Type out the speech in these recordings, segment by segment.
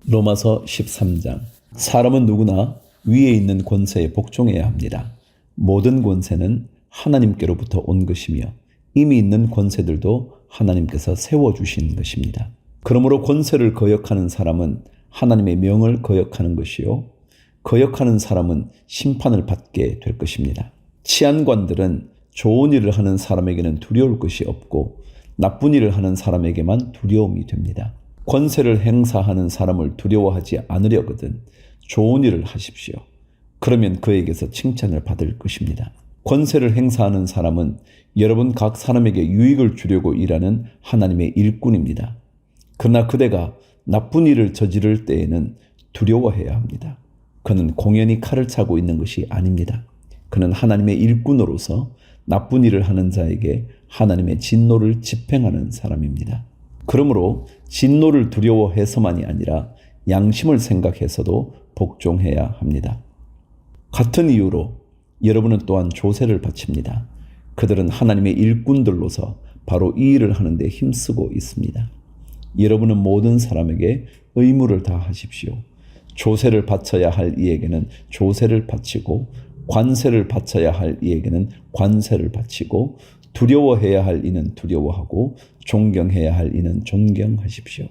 로마서 13장. 사람은 누구나 위에 있는 권세에 복종해야 합니다. 모든 권세는 하나님께로부터 온 것이며 이미 있는 권세들도 하나님께서 세워주신 것입니다. 그러므로 권세를 거역하는 사람은 하나님의 명을 거역하는 것이요, 거역하는 사람은 심판을 받게 될 것입니다. 치안관들은 좋은 일을 하는 사람에게는 두려울 것이 없고 나쁜 일을 하는 사람에게만 두려움이 됩니다. 권세를 행사하는 사람을 두려워하지 않으려거든 좋은 일을 하십시오. 그러면 그에게서 칭찬을 받을 것입니다. 권세를 행사하는 사람은 여러분 각 사람에게 유익을 주려고 일하는 하나님의 일꾼입니다. 그러나 그대가 나쁜 일을 저지를 때에는 두려워해야 합니다. 그는 공연히 칼을 차고 있는 것이 아닙니다. 그는 하나님의 일꾼으로서 나쁜 일을 하는 자에게 하나님의 진노를 집행하는 사람입니다. 그러므로 진노를 두려워해서만이 아니라 양심을 생각해서도 복종해야 합니다. 같은 이유로 여러분은 또한 조세를 바칩니다. 그들은 하나님의 일꾼들로서 바로 이 일을 하는데 힘쓰고 있습니다. 여러분은 모든 사람에게 의무를 다하십시오. 조세를 바쳐야 할 이에게는 조세를 바치고 관세를 바쳐야 할 이에게는 관세를 바치고 두려워해야 할 이는 두려워하고 존경해야 할 이는 존경하십시오.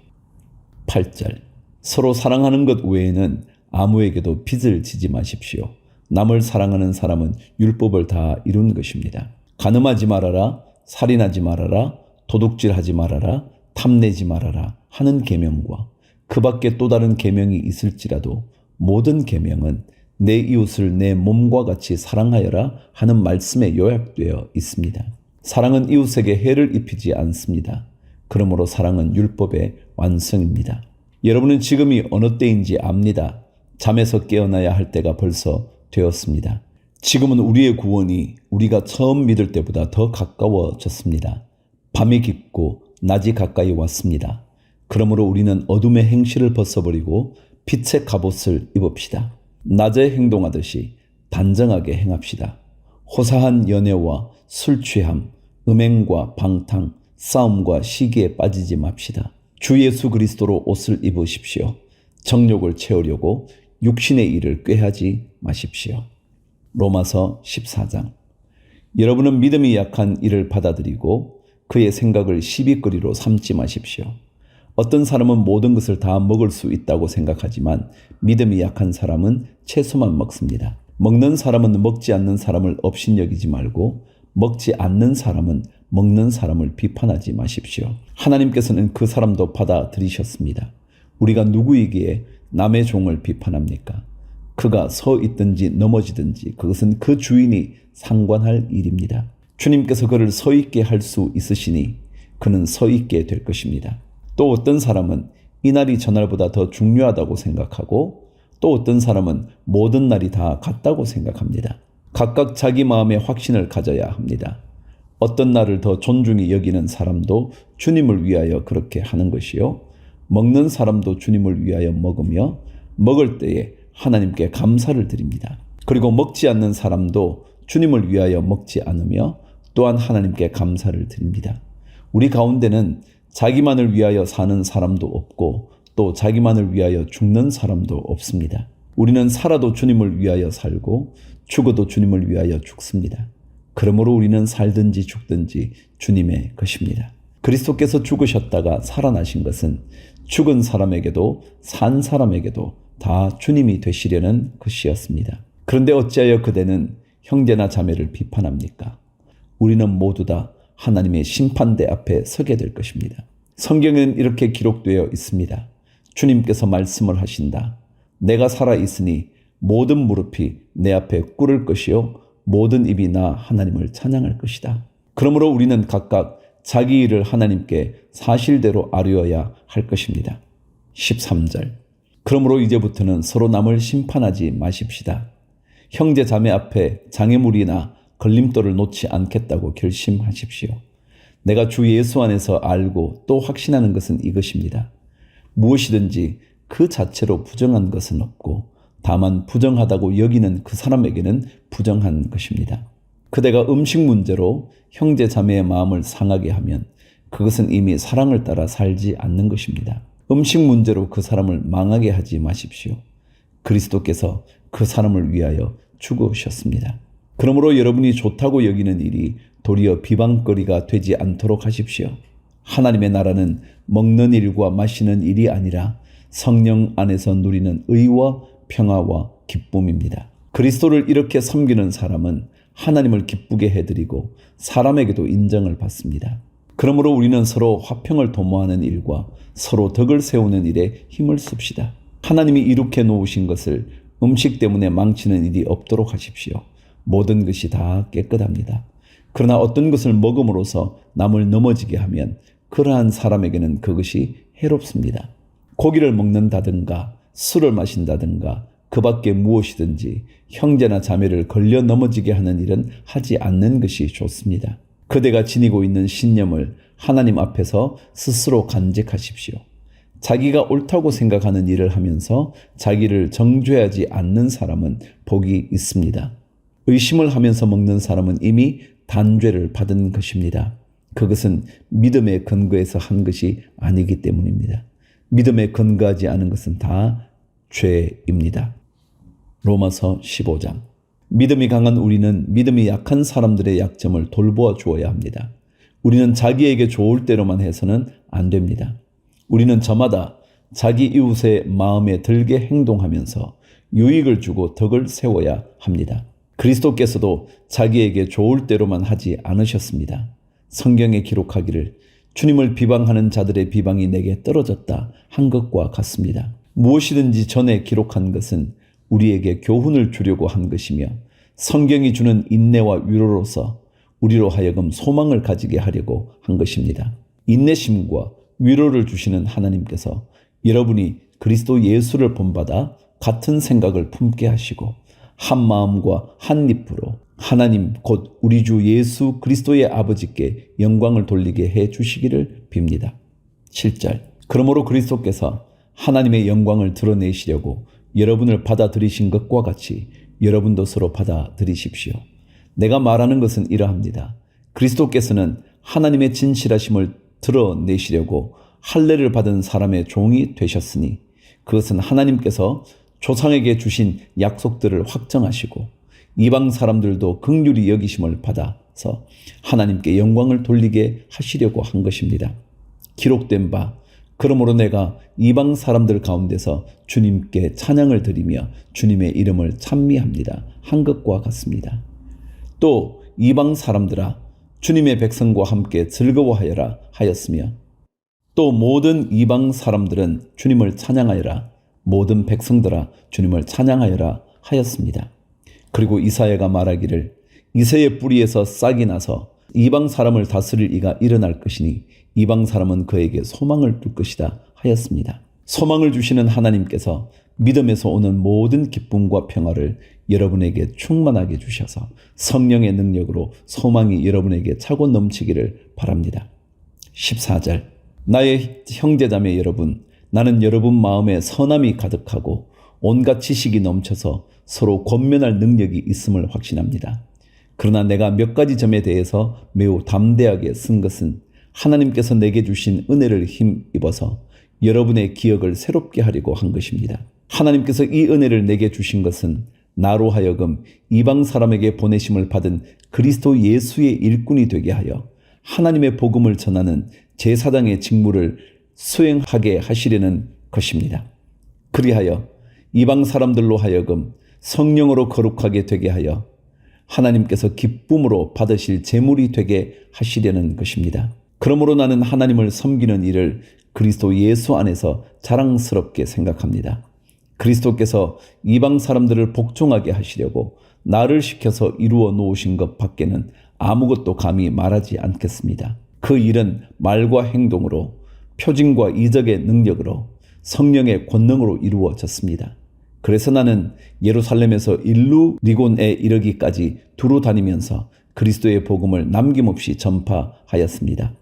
8절. 서로 사랑하는 것 외에는 아무에게도 빚을 지지 마십시오. 남을 사랑하는 사람은 율법을 다 이룬 것입니다. 간음하지 말아라, 살인하지 말아라, 도둑질하지 말아라, 탐내지 말아라 하는 계명과 그 밖에 또 다른 계명이 있을지라도 모든 계명은 내 이웃을 내 몸과 같이 사랑하여라 하는 말씀에 요약되어 있습니다. 사랑은 이웃에게 해를 입히지 않습니다. 그러므로 사랑은 율법의 완성입니다. 여러분은 지금이 어느 때인지 압니다. 잠에서 깨어나야 할 때가 벌써 되었습니다. 지금은 우리의 구원이 우리가 처음 믿을 때보다 더 가까워졌습니다. 밤이 깊고 낮이 가까이 왔습니다. 그러므로 우리는 어둠의 행실을 벗어버리고 빛의 갑옷을 입읍시다. 낮에 행동하듯이 단정하게 행합시다. 호사한 연애와 술 취함, 음행과 방탕, 싸움과 시기에 빠지지 맙시다. 주 예수 그리스도로 옷을 입으십시오. 정욕을 채우려고 육신의 일을 꾀하지 마십시오. 로마서 14장. 여러분은 믿음이 약한 이를 받아들이고 그의 생각을 시비거리로 삼지 마십시오. 어떤 사람은 모든 것을 다 먹을 수 있다고 생각하지만 믿음이 약한 사람은 채소만 먹습니다. 먹는 사람은 먹지 않는 사람을 업신여기지 말고 먹지 않는 사람은 먹는 사람을 비판하지 마십시오. 하나님께서는 그 사람도 받아들이셨습니다. 우리가 누구이기에 남의 종을 비판합니까? 그가 서 있든지 넘어지든지 그것은 그 주인이 상관할 일입니다. 주님께서 그를 서 있게 할 수 있으시니 그는 서 있게 될 것입니다. 또 어떤 사람은 이 날이 저날보다 더 중요하다고 생각하고 또 어떤 사람은 모든 날이 다 같다고 생각합니다. 각각 자기 마음의 확신을 가져야 합니다. 어떤 날을 더 존중히 여기는 사람도 주님을 위하여 그렇게 하는 것이요, 먹는 사람도 주님을 위하여 먹으며 먹을 때에 하나님께 감사를 드립니다. 그리고 먹지 않는 사람도 주님을 위하여 먹지 않으며 또한 하나님께 감사를 드립니다. 우리 가운데는 자기만을 위하여 사는 사람도 없고 또 자기만을 위하여 죽는 사람도 없습니다. 우리는 살아도 주님을 위하여 살고 죽어도 주님을 위하여 죽습니다. 그러므로 우리는 살든지 죽든지 주님의 것입니다. 그리스도께서 죽으셨다가 살아나신 것은 죽은 사람에게도 산 사람에게도 다 주님이 되시려는 것이었습니다. 그런데 어찌하여 그대는 형제나 자매를 비판합니까? 우리는 모두 다 하나님의 심판대 앞에 서게 될 것입니다. 성경에는 이렇게 기록되어 있습니다. 주님께서 말씀을 하신다. 내가 살아있으니 모든 무릎이 내 앞에 꿇을 것이요 모든 입이 나 하나님을 찬양할 것이다. 그러므로 우리는 각각 자기 일을 하나님께 사실대로 아뢰어야 할 것입니다. 13절. 그러므로 이제부터는 서로 남을 심판하지 마십시다. 형제 자매 앞에 장애물이나 걸림돌을 놓지 않겠다고 결심하십시오. 내가 주 예수 안에서 알고 또 확신하는 것은 이것입니다. 무엇이든지 그 자체로 부정한 것은 없고 다만 부정하다고 여기는 그 사람에게는 부정한 것입니다. 그대가 음식 문제로 형제 자매의 마음을 상하게 하면 그것은 이미 사랑을 따라 살지 않는 것입니다. 음식 문제로 그 사람을 망하게 하지 마십시오. 그리스도께서 그 사람을 위하여 죽으셨습니다. 그러므로 여러분이 좋다고 여기는 일이 도리어 비방거리가 되지 않도록 하십시오. 하나님의 나라는 먹는 일과 마시는 일이 아니라 성령 안에서 누리는 의와 평화와 기쁨입니다. 그리스도를 이렇게 섬기는 사람은 하나님을 기쁘게 해드리고 사람에게도 인정을 받습니다. 그러므로 우리는 서로 화평을 도모하는 일과 서로 덕을 세우는 일에 힘을 씁시다. 하나님이 이룩해 놓으신 것을 음식 때문에 망치는 일이 없도록 하십시오. 모든 것이 다 깨끗합니다. 그러나 어떤 것을 먹음으로써 남을 넘어지게 하면 그러한 사람에게는 그것이 해롭습니다. 고기를 먹는다든가 술을 마신다든가 그 밖에 무엇이든지 형제나 자매를 걸려 넘어지게 하는 일은 하지 않는 것이 좋습니다. 그대가 지니고 있는 신념을 하나님 앞에서 스스로 간직하십시오. 자기가 옳다고 생각하는 일을 하면서 자기를 정죄하지 않는 사람은 복이 있습니다. 의심을 하면서 먹는 사람은 이미 단죄를 받은 것입니다. 그것은 믿음의 근거에서 한 것이 아니기 때문입니다. 믿음에 근거하지 않은 것은 다 죄입니다. 로마서 15장. 믿음이 강한 우리는 믿음이 약한 사람들의 약점을 돌보아 주어야 합니다. 우리는 자기에게 좋을 대로만 해서는 안 됩니다. 우리는 저마다 자기 이웃의 마음에 들게 행동하면서 유익을 주고 덕을 세워야 합니다. 그리스도께서도 자기에게 좋을 대로만 하지 않으셨습니다. 성경에 기록하기를 주님을 비방하는 자들의 비방이 내게 떨어졌다 한 것과 같습니다. 무엇이든지 전에 기록한 것은 우리에게 교훈을 주려고 한 것이며 성경이 주는 인내와 위로로서 우리로 하여금 소망을 가지게 하려고 한 것입니다. 인내심과 위로를 주시는 하나님께서 여러분이 그리스도 예수를 본받아 같은 생각을 품게 하시고 한 마음과 한 입으로 하나님 곧 우리 주 예수 그리스도의 아버지께 영광을 돌리게 해 주시기를 빕니다. 7절. 그러므로 그리스도께서 하나님의 영광을 드러내시려고 여러분을 받아들이신 것과 같이 여러분도 서로 받아들이십시오. 내가 말하는 것은 이러합니다. 그리스도께서는 하나님의 진실하심을 드러내시려고 할례를 받은 사람의 종이 되셨으니 그것은 하나님께서 조상에게 주신 약속들을 확정하시고 이방 사람들도 긍휼히 여기심을 받아서 하나님께 영광을 돌리게 하시려고 한 것입니다. 기록된 바 그러므로 내가 이방 사람들 가운데서 주님께 찬양을 드리며 주님의 이름을 찬미합니다 한 것과 같습니다. 또 이방 사람들아 주님의 백성과 함께 즐거워하여라 하였으며 또 모든 이방 사람들은 주님을 찬양하여라 모든 백성들아 주님을 찬양하여라 하였습니다. 그리고 이사야가 말하기를 이새의 뿌리에서 싹이 나서 이방 사람을 다스릴 이가 일어날 것이니 이방 사람은 그에게 소망을 둘 것이다 하였습니다. 소망을 주시는 하나님께서 믿음에서 오는 모든 기쁨과 평화를 여러분에게 충만하게 주셔서 성령의 능력으로 소망이 여러분에게 차고 넘치기를 바랍니다. 14절. 나의 형제자매 여러분, 나는 여러분 마음에 선함이 가득하고 온갖 지식이 넘쳐서 서로 권면할 능력이 있음을 확신합니다. 그러나 내가 몇 가지 점에 대해서 매우 담대하게 쓴 것은 하나님께서 내게 주신 은혜를 힘입어서 여러분의 기억을 새롭게 하려고 한 것입니다. 하나님께서 이 은혜를 내게 주신 것은 나로 하여금 이방 사람에게 보내심을 받은 그리스도 예수의 일꾼이 되게 하여 하나님의 복음을 전하는 제사장의 직무를 수행하게 하시려는 것입니다. 그리하여 이방 사람들로 하여금 성령으로 거룩하게 되게 하여 하나님께서 기쁨으로 받으실 제물이 되게 하시려는 것입니다. 그러므로 나는 하나님을 섬기는 일을 그리스도 예수 안에서 자랑스럽게 생각합니다. 그리스도께서 이방 사람들을 복종하게 하시려고 나를 시켜서 이루어 놓으신 것 밖에는 아무것도 감히 말하지 않겠습니다. 그 일은 말과 행동으로 표징과 이적의 능력으로 성령의 권능으로 이루어졌습니다. 그래서 나는 예루살렘에서 일루리곤에 이르기까지 두루 다니면서 그리스도의 복음을 남김없이 전파하였습니다.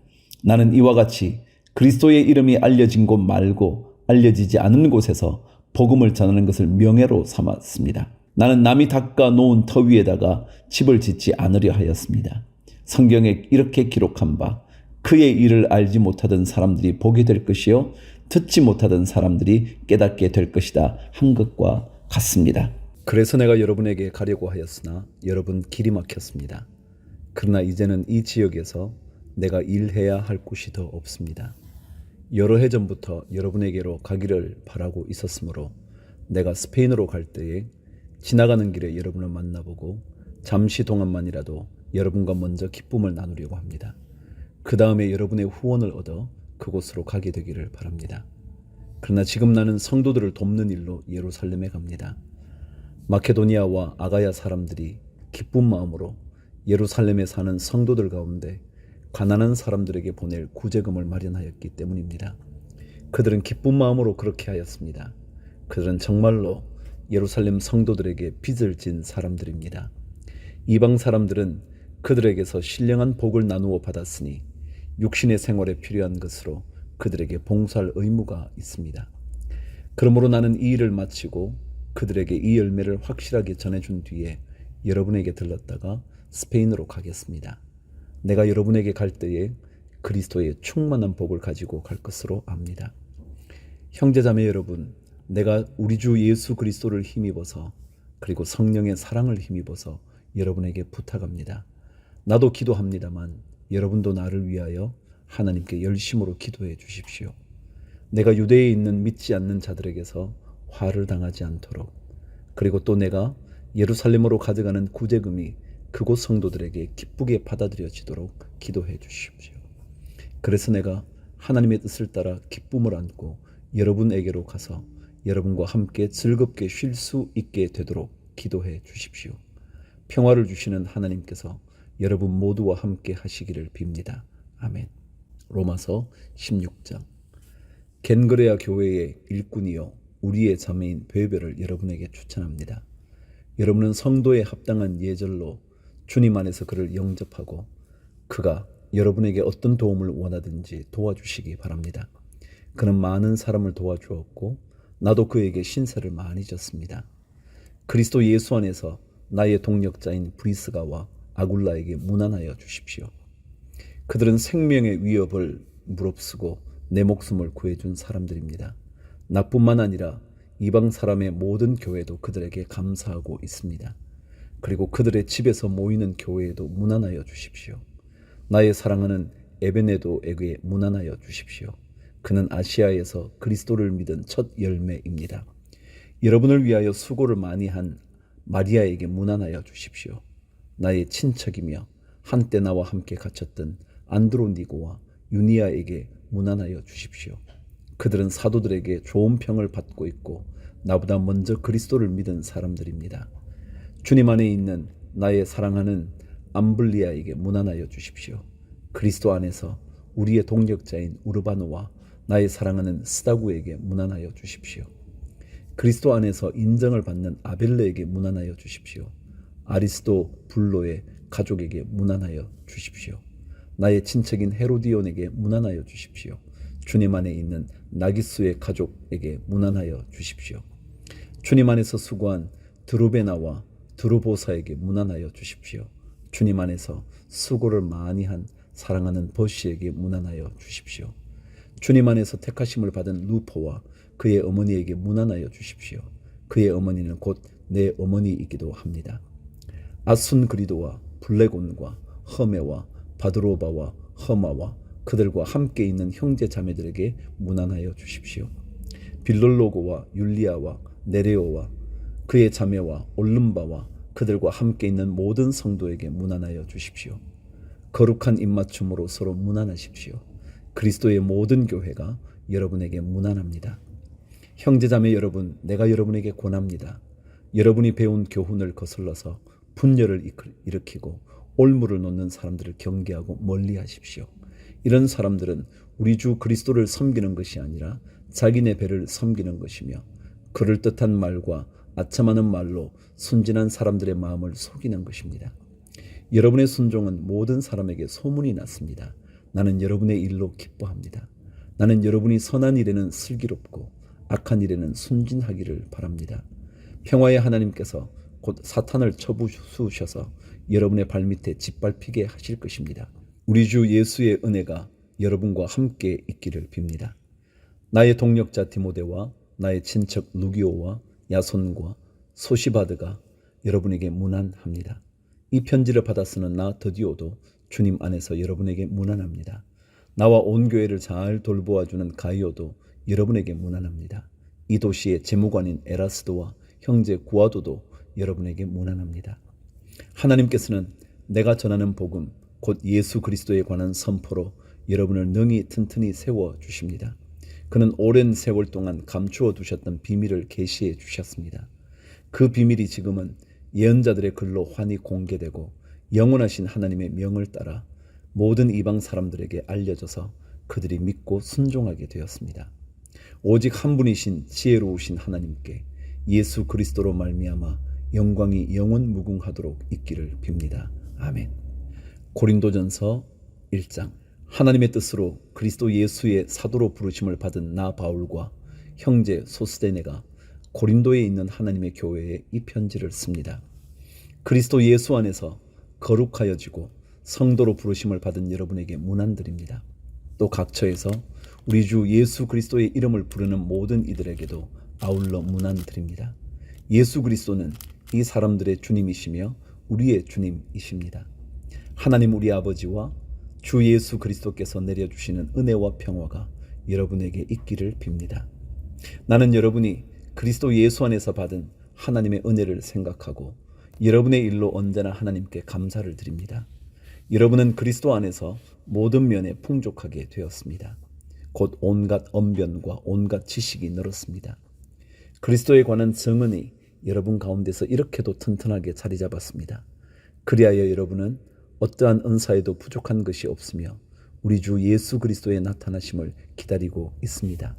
나는 이와 같이 그리스도의 이름이 알려진 곳 말고 알려지지 않은 곳에서 복음을 전하는 것을 명예로 삼았습니다. 나는 남이 닦아 놓은 터 위에다가 집을 짓지 않으려 하였습니다. 성경에 이렇게 기록한 바 그의 일을 알지 못하던 사람들이 보게 될 것이요 듣지 못하던 사람들이 깨닫게 될 것이다 한 것과 같습니다. 그래서 내가 여러분에게 가려고 하였으나 여러분 길이 막혔습니다. 그러나 이제는 이 지역에서 내가 일해야 할 곳이 더 없습니다. 여러 해 전부터 여러분에게로 가기를 바라고 있었으므로 내가 스페인으로 갈 때에 지나가는 길에 여러분을 만나보고 잠시 동안만이라도 여러분과 먼저 기쁨을 나누려고 합니다. 그 다음에 여러분의 후원을 얻어 그곳으로 가게 되기를 바랍니다. 그러나 지금 나는 성도들을 돕는 일로 예루살렘에 갑니다. 마케도니아와 아가야 사람들이 기쁜 마음으로 예루살렘에 사는 성도들 가운데 가난한 사람들에게 보낼 구제금을 마련하였기 때문입니다. 그들은 기쁜 마음으로 그렇게 하였습니다. 그들은 정말로 예루살렘 성도들에게 빚을 진 사람들입니다. 이방 사람들은 그들에게서 신령한 복을 나누어 받았으니 육신의 생활에 필요한 것으로 그들에게 봉사할 의무가 있습니다. 그러므로 나는 이 일을 마치고 그들에게 이 열매를 확실하게 전해준 뒤에 여러분에게 들렀다가 스페인으로 가겠습니다. 내가 여러분에게 갈 때에 그리스도의 충만한 복을 가지고 갈 것으로 압니다. 형제자매 여러분, 내가 우리 주 예수 그리스도를 힘입어서 그리고 성령의 사랑을 힘입어서 여러분에게 부탁합니다. 나도 기도합니다만 여러분도 나를 위하여 하나님께 열심으로 기도해 주십시오. 내가 유대에 있는 믿지 않는 자들에게서 화를 당하지 않도록, 그리고 또 내가 예루살렘으로 가져가는 구제금이 그곳 성도들에게 기쁘게 받아들여지도록 기도해 주십시오. 그래서 내가 하나님의 뜻을 따라 기쁨을 안고 여러분에게로 가서 여러분과 함께 즐겁게 쉴 수 있게 되도록 기도해 주십시오. 평화를 주시는 하나님께서 여러분 모두와 함께 하시기를 빕니다. 아멘. 로마서 16장. 겐그레아 교회의 일꾼이요 우리의 자매인 베베를 여러분에게 추천합니다. 여러분은 성도에 합당한 예절로 주님 안에서 그를 영접하고 그가 여러분에게 어떤 도움을 원하든지 도와주시기 바랍니다. 그는 많은 사람을 도와주었고 나도 그에게 신세를 많이 졌습니다. 그리스도 예수 안에서 나의 동력자인 브리스가와 아굴라에게 문안하여 주십시오. 그들은 생명의 위협을 무릅쓰고 내 목숨을 구해준 사람들입니다. 나뿐만 아니라 이방 사람의 모든 교회도 그들에게 감사하고 있습니다. 그리고 그들의 집에서 모이는 교회에도 문안하여 주십시오. 나의 사랑하는 에베네도에게 문안하여 주십시오. 그는 아시아에서 그리스도를 믿은 첫 열매입니다. 여러분을 위하여 수고를 많이 한 마리아에게 문안하여 주십시오. 나의 친척이며 한때 나와 함께 갇혔던 안드로니고와 유니아에게 문안하여 주십시오. 그들은 사도들에게 좋은 평을 받고 있고 나보다 먼저 그리스도를 믿은 사람들입니다. 주님 안에 있는 나의 사랑하는 암블리아에게 문안하여 주십시오. 그리스도 안에서 우리의 동력자인 우르바노와 나의 사랑하는 스다구에게 문안하여 주십시오. 그리스도 안에서 인정을 받는 아벨레에게 문안하여 주십시오. 아리스도 불로의 가족에게 문안하여 주십시오. 나의 친척인 헤로디온에게 문안하여 주십시오. 주님 안에 있는 나기수의 가족에게 문안하여 주십시오. 주님 안에서 수고한 드루베나와 드루보사에게 문안하여 주십시오. 주님 안에서 수고를 많이 한 사랑하는 버시에게 문안하여 주십시오. 주님 안에서 택하심을 받은 루포와 그의 어머니에게 문안하여 주십시오. 그의 어머니는 곧 내 어머니이기도 합니다. 아순그리도와 블레곤과 허메와 바드로바와 허마와 그들과 함께 있는 형제 자매들에게 문안하여 주십시오. 빌롤로고와 율리아와 네레오와 그의 자매와 올름바와 그들과 함께 있는 모든 성도에게 문안하여 주십시오. 거룩한 입맞춤으로 서로 문안하십시오. 그리스도의 모든 교회가 여러분에게 문안합니다. 형제자매 여러분, 내가 여러분에게 권합니다. 여러분이 배운 교훈을 거슬러서 분열을 일으키고 올무를 놓는 사람들을 경계하고 멀리하십시오. 이런 사람들은 우리 주 그리스도를 섬기는 것이 아니라 자기네 배를 섬기는 것이며 그럴듯한 말과 아첨하는 말로 순진한 사람들의 마음을 속이는 것입니다. 여러분의 순종은 모든 사람에게 소문이 났습니다. 나는 여러분의 일로 기뻐합니다. 나는 여러분이 선한 일에는 슬기롭고 악한 일에는 순진하기를 바랍니다. 평화의 하나님께서 곧 사탄을 쳐부수셔서 여러분의 발밑에 짓밟히게 하실 것입니다. 우리 주 예수의 은혜가 여러분과 함께 있기를 빕니다. 나의 동력자 디모데와 나의 친척 루기오와 야손과 소시바드가 여러분에게 문안합니다. 이 편지를 받아 쓰는 나 드디오도 주님 안에서 여러분에게 문안합니다. 나와 온 교회를 잘 돌보아주는 가이오도 여러분에게 문안합니다. 이 도시의 재무관인 에라스도와 형제 구아도도 여러분에게 문안합니다. 하나님께서는 내가 전하는 복음, 곧 예수 그리스도에 관한 선포로 여러분을 능히 튼튼히 세워주십니다. 그는 오랜 세월 동안 감추어 두셨던 비밀을 계시해 주셨습니다. 그 비밀이 지금은 예언자들의 글로 환히 공개되고 영원하신 하나님의 명을 따라 모든 이방 사람들에게 알려져서 그들이 믿고 순종하게 되었습니다. 오직 한 분이신 지혜로우신 하나님께 예수 그리스도로 말미암아 영광이 영원 무궁하도록 있기를 빕니다. 아멘. 고린도전서 1장. 하나님의 뜻으로 그리스도 예수의 사도로 부르심을 받은 나 바울과 형제 소스데네가 고린도에 있는 하나님의 교회에 이 편지를 씁니다. 그리스도 예수 안에서 거룩하여지고 성도로 부르심을 받은 여러분에게 문안드립니다. 또 각처에서 우리 주 예수 그리스도의 이름을 부르는 모든 이들에게도 아울러 문안드립니다. 예수 그리스도는 이 사람들의 주님이시며 우리의 주님이십니다. 하나님 우리 아버지와 주 예수 그리스도께서 내려주시는 은혜와 평화가 여러분에게 있기를 빕니다. 나는 여러분이 그리스도 예수 안에서 받은 하나님의 은혜를 생각하고 여러분의 일로 언제나 하나님께 감사를 드립니다. 여러분은 그리스도 안에서 모든 면에 풍족하게 되었습니다. 곧 온갖 언변과 온갖 지식이 늘었습니다. 그리스도에 관한 증언이 여러분 가운데서 이렇게도 튼튼하게 자리 잡았습니다. 그리하여 여러분은 어떠한 은사에도 부족한 것이 없으며 우리 주 예수 그리스도의 나타나심을 기다리고 있습니다.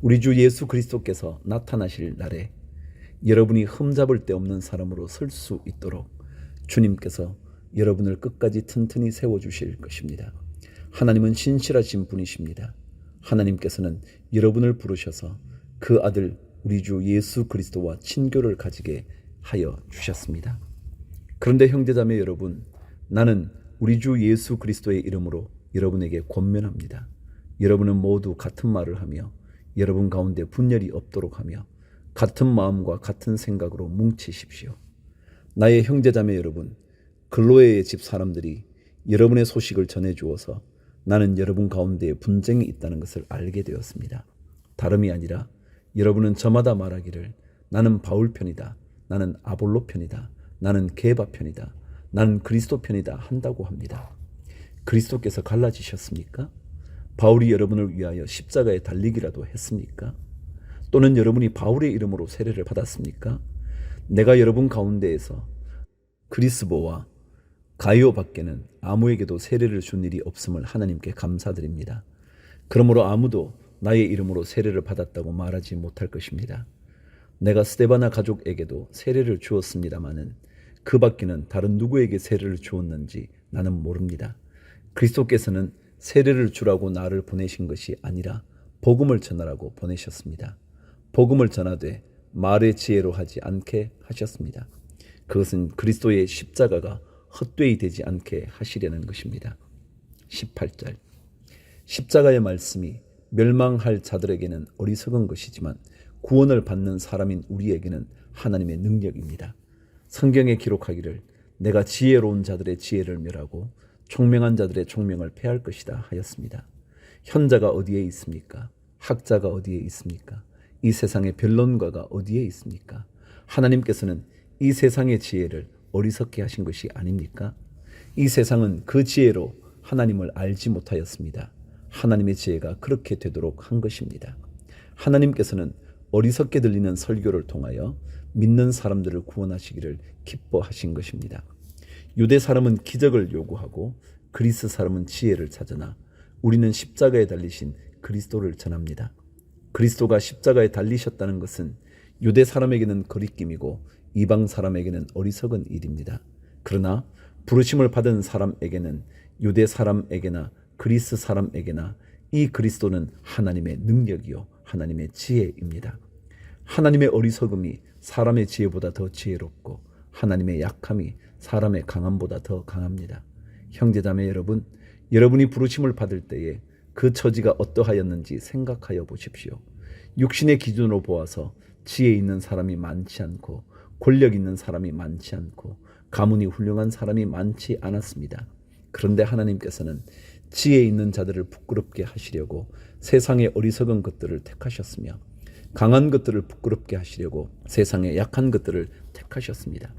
우리 주 예수 그리스도께서 나타나실 날에 여러분이 흠잡을 데 없는 사람으로 설 수 있도록 주님께서 여러분을 끝까지 튼튼히 세워주실 것입니다. 하나님은 신실하신 분이십니다. 하나님께서는 여러분을 부르셔서 그 아들 우리 주 예수 그리스도와 친교를 가지게 하여 주셨습니다. 그런데 형제자매 여러분, 나는 우리 주 예수 그리스도의 이름으로 여러분에게 권면합니다. 여러분은 모두 같은 말을 하며 여러분 가운데 분열이 없도록 하며 같은 마음과 같은 생각으로 뭉치십시오. 나의 형제자매 여러분, 글로에의 집 사람들이 여러분의 소식을 전해주어서 나는 여러분 가운데 분쟁이 있다는 것을 알게 되었습니다. 다름이 아니라 여러분은 저마다 말하기를 나는 바울 편이다, 나는 아볼로 편이다, 나는 게바 편이다, 나는 그리스도 편이다 한다고 합니다. 그리스도께서 갈라지셨습니까? 바울이 여러분을 위하여 십자가에 달리기라도 했습니까? 또는 여러분이 바울의 이름으로 세례를 받았습니까? 내가 여러분 가운데에서 그리스보와 가이오 밖에는 아무에게도 세례를 준 일이 없음을 하나님께 감사드립니다. 그러므로 아무도 나의 이름으로 세례를 받았다고 말하지 못할 것입니다. 내가 스데바나 가족에게도 세례를 주었습니다마는 그 밖에는 다른 누구에게 세례를 주었는지 나는 모릅니다. 그리스도께서는 세례를 주라고 나를 보내신 것이 아니라 복음을 전하라고 보내셨습니다. 복음을 전하되 말의 지혜로 하지 않게 하셨습니다. 그것은 그리스도의 십자가가 헛되이 되지 않게 하시려는 것입니다. 18절. 십자가의 말씀이 멸망할 자들에게는 어리석은 것이지만 구원을 받는 사람인 우리에게는 하나님의 능력입니다. 성경에 기록하기를 내가 지혜로운 자들의 지혜를 멸하고 총명한 자들의 총명을 패할 것이다 하였습니다. 현자가 어디에 있습니까? 학자가 어디에 있습니까? 이 세상의 변론가가 어디에 있습니까? 하나님께서는 이 세상의 지혜를 어리석게 하신 것이 아닙니까? 이 세상은 그 지혜로 하나님을 알지 못하였습니다. 하나님의 지혜가 그렇게 되도록 한 것입니다. 하나님께서는 어리석게 들리는 설교를 통하여 믿는 사람들을 구원하시기를 기뻐하신 것입니다. 유대 사람은 기적을 요구하고 그리스 사람은 지혜를 찾으나 우리는 십자가에 달리신 그리스도를 전합니다. 그리스도가 십자가에 달리셨다는 것은 유대 사람에게는 거리낌이고 이방 사람에게는 어리석은 일입니다. 그러나 부르심을 받은 사람에게는 유대 사람에게나 그리스 사람에게나 이 그리스도는 하나님의 능력이요 하나님의 지혜입니다. 하나님의 어리석음이 사람의 지혜보다 더 지혜롭고 하나님의 약함이 사람의 강함보다 더 강합니다. 형제자매 여러분, 여러분이 부르심을 받을 때에 그 처지가 어떠하였는지 생각하여 보십시오. 육신의 기준으로 보아서 지혜 있는 사람이 많지 않고 권력 있는 사람이 많지 않고 가문이 훌륭한 사람이 많지 않았습니다. 그런데 하나님께서는 지혜 있는 자들을 부끄럽게 하시려고 세상의 어리석은 것들을 택하셨으며 강한 것들을 부끄럽게 하시려고 세상의 약한 것들을 택하셨습니다.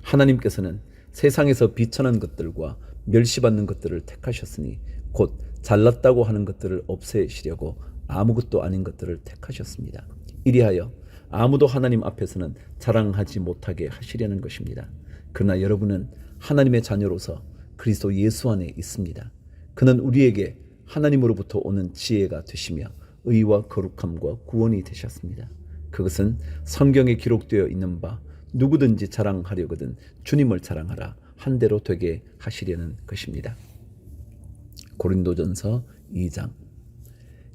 하나님께서는 세상에서 비천한 것들과 멸시받는 것들을 택하셨으니 곧 잘났다고 하는 것들을 없애시려고 아무것도 아닌 것들을 택하셨습니다. 이리하여 아무도 하나님 앞에서는 자랑하지 못하게 하시려는 것입니다. 그러나 여러분은 하나님의 자녀로서 그리스도 예수 안에 있습니다. 그는 우리에게 하나님으로부터 오는 지혜가 되시며 의와 거룩함과 구원이 되셨습니다. 그것은 성경에 기록되어 있는 바 누구든지 자랑하려거든 주님을 자랑하라 한 대로 되게 하시려는 것입니다. 고린도전서 2장.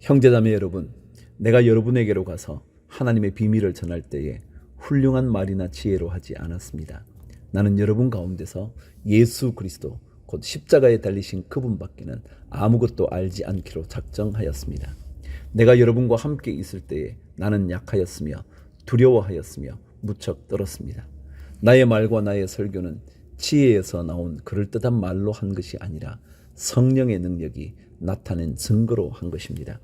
형제자매 여러분, 내가 여러분에게로 가서 하나님의 비밀을 전할 때에 훌륭한 말이나 지혜로 하지 않았습니다. 나는 여러분 가운데서 예수 그리스도 곧 십자가에 달리신 그분밖에는 아무것도 알지 않기로 작정하였습니다. 내가 여러분과 함께 있을 때에 나는 약하였으며 두려워하였으며 무척 떨었습니다. 나의 말과 나의 설교는 지혜에서 나온 그럴듯한 말로 한 것이 아니라 성령의 능력이 나타낸 증거로 한 것입니다.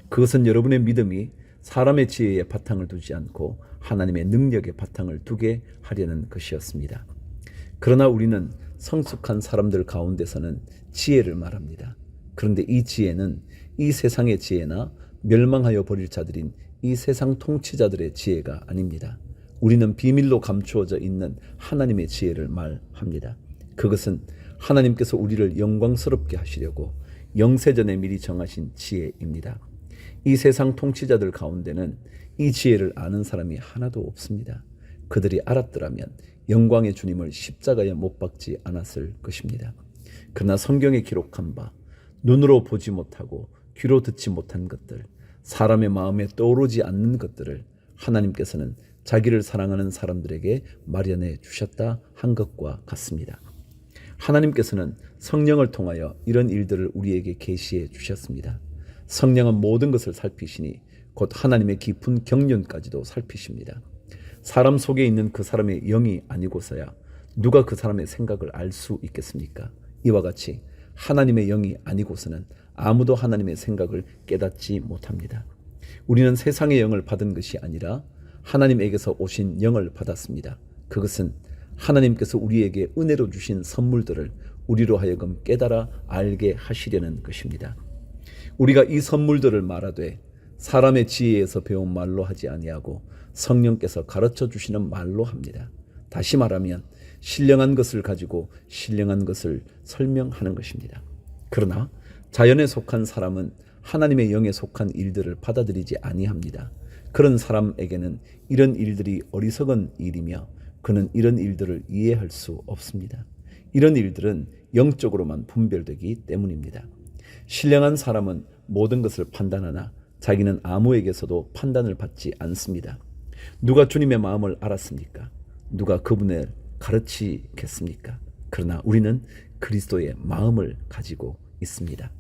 그것은 여러분의 믿음이 사람의 지혜에 바탕을 두지 않고 하나님의 능력에 바탕을 두게 하려는 것이었습니다. 그러나 우리는 성숙한 사람들 가운데서는 지혜를 말합니다. 그런데 이 지혜는 이 세상의 지혜나 멸망하여 버릴 자들인 이 세상 통치자들의 지혜가 아닙니다. 우리는 비밀로 감추어져 있는 하나님의 지혜를 말합니다. 그것은 하나님께서 우리를 영광스럽게 하시려고 영세전에 미리 정하신 지혜입니다. 이 세상 통치자들 가운데는 이 지혜를 아는 사람이 하나도 없습니다. 그들이 알았더라면 영광의 주님을 십자가에 못 박지 않았을 것입니다. 그러나 성경에 기록한 바 눈으로 보지 못하고 귀로 듣지 못한 것들, 사람의 마음에 떠오르지 않는 것들을 하나님께서는 자기를 사랑하는 사람들에게 마련해 주셨다 한 것과 같습니다. 하나님께서는 성령을 통하여 이런 일들을 우리에게 계시해 주셨습니다. 성령은 모든 것을 살피시니 곧 하나님의 깊은 경륜까지도 살피십니다. 사람 속에 있는 그 사람의 영이 아니고서야 누가 그 사람의 생각을 알 수 있겠습니까? 이와 같이 하나님의 영이 아니고서는 아무도 하나님의 생각을 깨닫지 못합니다. 우리는 세상의 영을 받은 것이 아니라 하나님에게서 오신 영을 받았습니다. 그것은 하나님께서 우리에게 은혜로 주신 선물들을 우리로 하여금 깨달아 알게 하시려는 것입니다. 우리가 이 선물들을 말하되 사람의 지혜에서 배운 말로 하지 아니하고 성령께서 가르쳐 주시는 말로 합니다. 다시 말하면 신령한 것을 가지고 신령한 것을 설명하는 것입니다. 그러나 자연에 속한 사람은 하나님의 영에 속한 일들을 받아들이지 아니합니다. 그런 사람에게는 이런 일들이 어리석은 일이며 그는 이런 일들을 이해할 수 없습니다. 이런 일들은 영적으로만 분별되기 때문입니다. 신령한 사람은 모든 것을 판단하나 자기는 아무에게서도 판단을 받지 않습니다. 누가 주님의 마음을 알았습니까? 누가 그분을 가르치겠습니까? 그러나 우리는 그리스도의 마음을 가지고 있습니다.